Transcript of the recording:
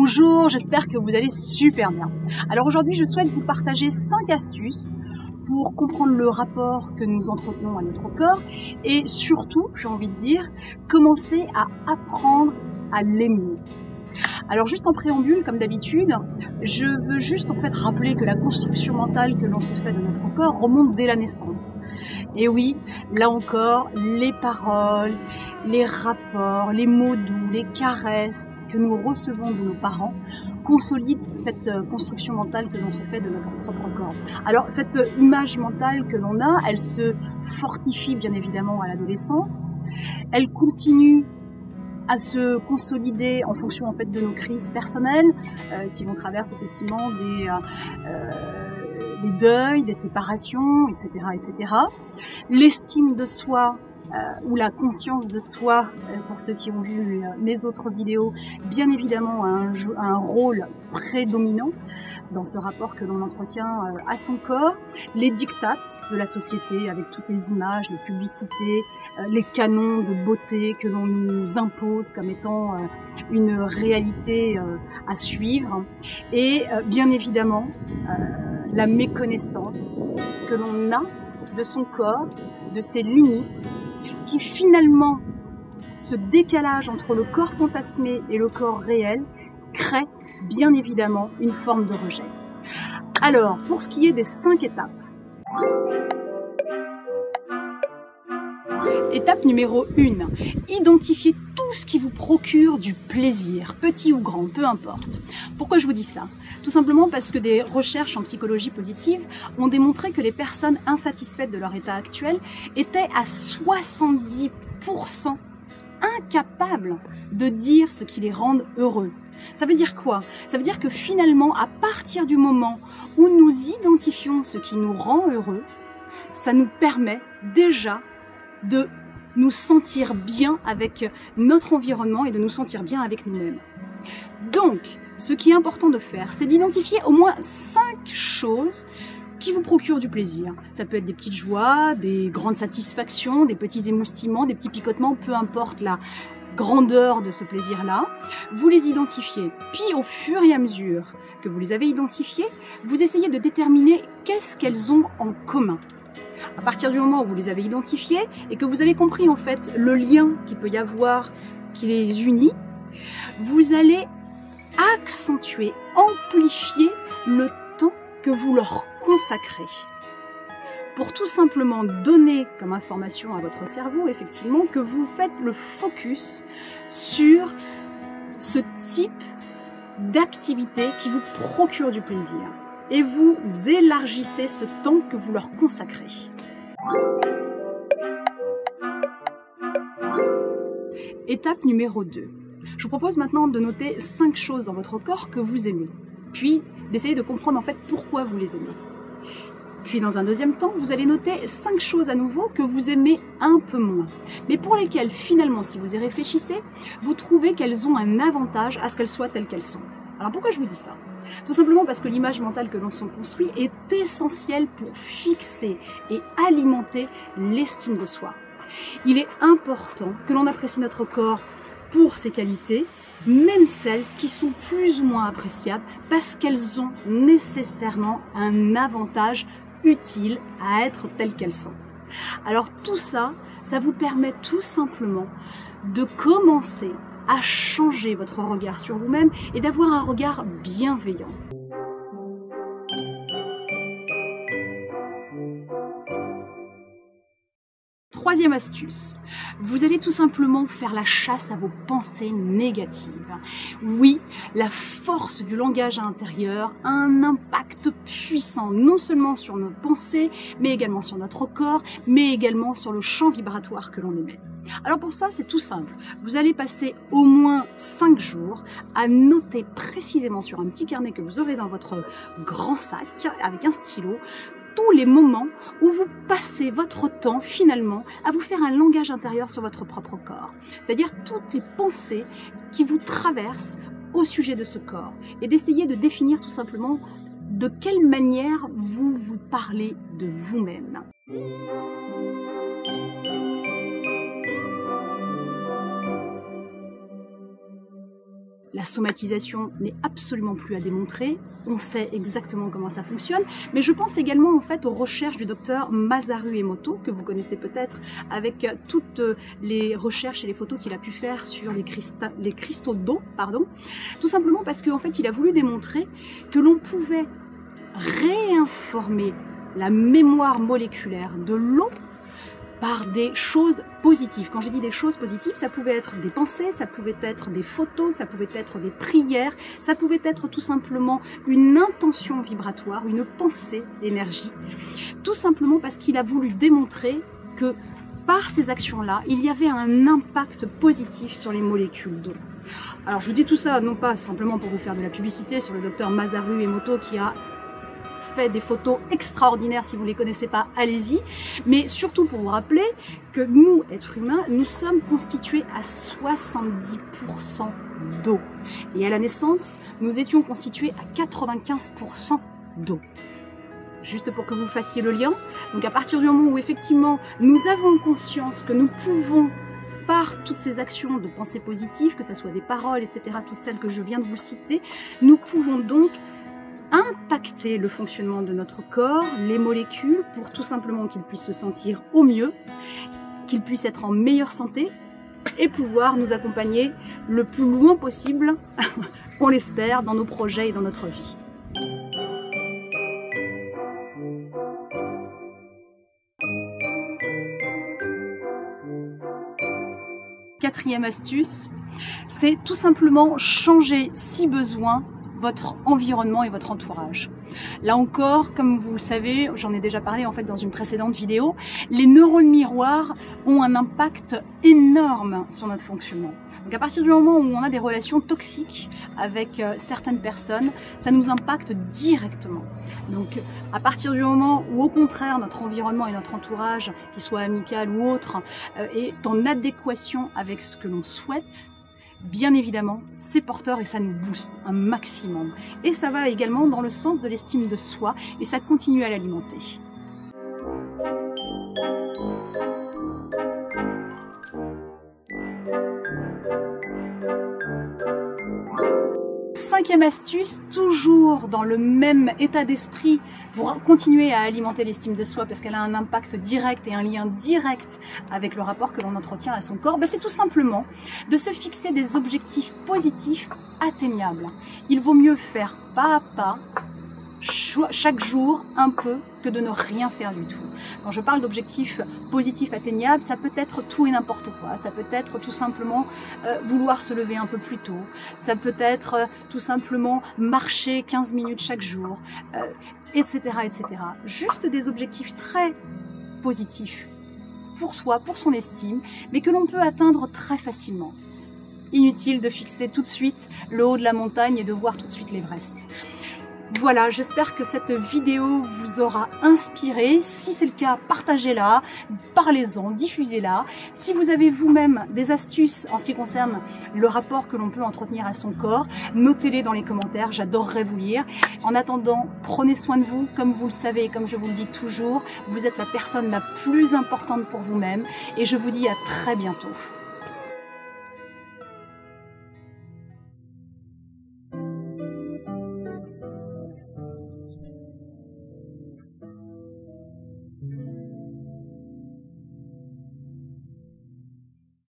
Bonjour, j'espère que vous allez super bien. Alors aujourd'hui, je souhaite vous partager 5 astuces pour comprendre le rapport que nous entretenons à notre corps et surtout, j'ai envie de dire, commencer à apprendre à l'aimer. Alors juste en préambule, comme d'habitude, je veux juste en fait rappeler que la construction mentale que l'on se fait de notre corps remonte dès la naissance. Et oui, là encore, les paroles, les rapports, les mots doux, les caresses que nous recevons de nos parents consolident cette construction mentale que l'on se fait de notre propre corps. Alors cette image mentale que l'on a, elle se fortifie bien évidemment à l'adolescence, elle continue à se consolider en fonction en fait de nos crises personnelles, si l'on traverse effectivement des deuils, des séparations, etc., etc. L'estime de soi ou la conscience de soi, pour ceux qui ont vu mes autres vidéos, bien évidemment a un rôle prédominant dans ce rapport que l'on entretient à son corps, les dictates de la société avec toutes les images, les publicités, les canons de beauté que l'on nous impose comme étant une réalité à suivre et bien évidemment la méconnaissance que l'on a de son corps, de ses limites, qui finalement, ce décalage entre le corps fantasmé et le corps réel crée bien évidemment une forme de rejet. Alors, pour ce qui est des 5 étapes, étape numéro 1, identifiez tout ce qui vous procure du plaisir, petit ou grand, peu importe. Pourquoi je vous dis ça? Tout simplement parce que des recherches en psychologie positive ont démontré que les personnes insatisfaites de leur état actuel étaient à 70% incapables de dire ce qui les rend heureux. Ça veut dire quoi? Ça veut dire que finalement, à partir du moment où nous identifions ce qui nous rend heureux, ça nous permet déjà de nous sentir bien avec notre environnement et de nous sentir bien avec nous-mêmes. Donc, ce qui est important de faire, c'est d'identifier au moins 5 choses qui vous procurent du plaisir. Ça peut être des petites joies, des grandes satisfactions, des petits émoustillements, des petits picotements, peu importe la grandeur de ce plaisir-là, vous les identifiez. Puis au fur et à mesure que vous les avez identifiées, vous essayez de déterminer qu'est-ce qu'elles ont en commun. À partir du moment où vous les avez identifiées et que vous avez compris en fait le lien qu'il peut y avoir qui les unit, vous allez accentuer, amplifier le temps que vous leur consacrez. Pour tout simplement donner comme information à votre cerveau, effectivement, que vous faites le focus sur ce type d'activité qui vous procure du plaisir. Et vous élargissez ce temps que vous leur consacrez. Étape numéro 2. Je vous propose maintenant de noter 5 choses dans votre corps que vous aimez. Puis d'essayer de comprendre en fait pourquoi vous les aimez. Puis dans un deuxième temps, vous allez noter 5 choses à nouveau que vous aimez un peu moins, mais pour lesquelles finalement, si vous y réfléchissez, vous trouvez qu'elles ont un avantage à ce qu'elles soient telles qu'elles sont. Alors pourquoi je vous dis ça? Tout simplement parce que l'image mentale que l'on se construit est essentielle pour fixer et alimenter l'estime de soi. Il est important que l'on apprécie notre corps pour ses qualités, même celles qui sont plus ou moins appréciables parce qu'elles ont nécessairement un avantage utile à être telles qu'elles sont. Alors tout ça, ça vous permet tout simplement de commencer à changer votre regard sur vous-même et d'avoir un regard bienveillant. Troisième astuce, vous allez tout simplement faire la chasse à vos pensées négatives. Oui, la force du langage intérieur a un impact puissant, non seulement sur nos pensées, mais également sur notre corps, mais également sur le champ vibratoire que l'on émet. Alors pour ça, c'est tout simple. Vous allez passer au moins 5 jours à noter précisément sur un petit carnet que vous aurez dans votre grand sac avec un stylo, tous les moments où vous passez votre temps finalement à vous faire un langage intérieur sur votre propre corps. C'est-à-dire toutes les pensées qui vous traversent au sujet de ce corps et d'essayer de définir tout simplement de quelle manière vous vous parlez de vous-même. La La somatisation n'est absolument plus à démontrer. On sait exactement comment ça fonctionne. Mais je pense également en fait aux recherches du docteur Masaru Emoto, que vous connaissez peut-être, avec toutes les recherches et les photos qu'il a pu faire sur les cristaux d'eau, tout simplement parce qu'en fait il a voulu démontrer que l'on pouvait réinformer la mémoire moléculaire de l'eau par des choses positives. Quand je dis des choses positives, ça pouvait être des pensées, ça pouvait être des photos, ça pouvait être des prières, ça pouvait être tout simplement une intention vibratoire, une pensée d'énergie. Tout simplement parce qu'il a voulu démontrer que par ces actions-là, il y avait un impact positif sur les molécules d'eau. Alors je vous dis tout ça, non pas simplement pour vous faire de la publicité sur le docteur Masaru Emoto qui a fait des photos extraordinaires, si vous ne les connaissez pas, allez-y, mais surtout pour vous rappeler que nous, êtres humains, nous sommes constitués à 70% d'eau. Et à la naissance, nous étions constitués à 95% d'eau. Juste pour que vous fassiez le lien, donc à partir du moment où effectivement nous avons conscience que nous pouvons, par toutes ces actions de pensée positive, que ce soit des paroles, etc., toutes celles que je viens de vous citer, nous pouvons donc impacter le fonctionnement de notre corps, les molécules, pour tout simplement qu'ils puissent se sentir au mieux, qu'ils puissent être en meilleure santé et pouvoir nous accompagner le plus loin possible, on l'espère, dans nos projets et dans notre vie. Quatrième astuce, c'est tout simplement changer, si besoin, votre environnement et votre entourage. Là encore, comme vous le savez, j'en ai déjà parlé en fait dans une précédente vidéo, les neurones miroirs ont un impact énorme sur notre fonctionnement. Donc à partir du moment où on a des relations toxiques avec certaines personnes, ça nous impacte directement. Donc à partir du moment où au contraire notre environnement et notre entourage, qu'il soit amical ou autre, est en adéquation avec ce que l'on souhaite, bien évidemment, c'est porteur et ça nous booste un maximum. Et ça va également dans le sens de l'estime de soi et ça continue à l'alimenter. Cinquième astuce, toujours dans le même état d'esprit pour continuer à alimenter l'estime de soi parce qu'elle a un impact direct et un lien direct avec le rapport que l'on entretient à son corps, c'est tout simplement de se fixer des objectifs positifs atteignables. Il vaut mieux faire pas à pas, chaque jour un peu, que de ne rien faire du tout. Quand je parle d'objectifs positifs atteignables, ça peut être tout et n'importe quoi. Ça peut être tout simplement vouloir se lever un peu plus tôt. Ça peut être tout simplement marcher 15 minutes chaque jour, etc., etc. Juste des objectifs très positifs pour soi, pour son estime, mais que l'on peut atteindre très facilement. Inutile de fixer tout de suite le haut de la montagne et de voir tout de suite l'Everest. Voilà, j'espère que cette vidéo vous aura inspiré. Si c'est le cas, partagez-la, parlez-en, diffusez-la. Si vous avez vous-même des astuces en ce qui concerne le rapport que l'on peut entretenir à son corps, notez-les dans les commentaires, j'adorerais vous lire. En attendant, prenez soin de vous, comme vous le savez et comme je vous le dis toujours, vous êtes la personne la plus importante pour vous-même et je vous dis à très bientôt.